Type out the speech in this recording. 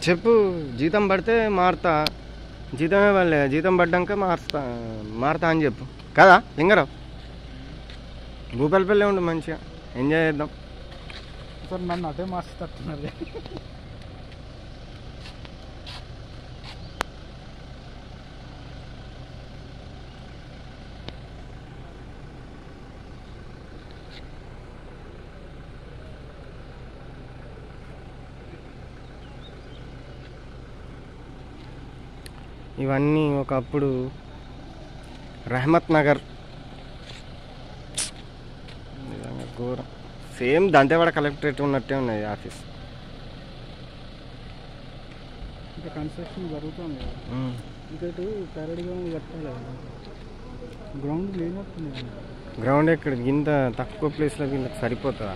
చెప్పు, జీతం పడితే మారుతా, జీతమే పడలే, జీతం పడ్డాక మారుతా అని చెప్పు కదా లింగరావు. భూపాలపల్లి ఉండు, మంచిగా ఎంజాయ్ చేద్దాం. సార్ నన్ను అదే మార్చుతున్నారు. ఇవన్నీ ఒకప్పుడు రహమత్ నగర్, నిజంగా ఘోరం. సేమ్ దంతేవాడ కలెక్టరేట్ ఉన్నట్టే ఉన్నది ఆఫీస్. ఇంకా కన్స్ట్రక్షన్ జరుగుతుంది కదా, ఇంకటి ప్యారెడ్ గ్రౌండ్ కట్టాలి కదా, గ్రౌండ్ లేనట్టుంది. గ్రౌండ్ ఎక్కడ ఇంత తక్కువ ప్లేస్లో వీళ్ళకి సరిపోతుందా?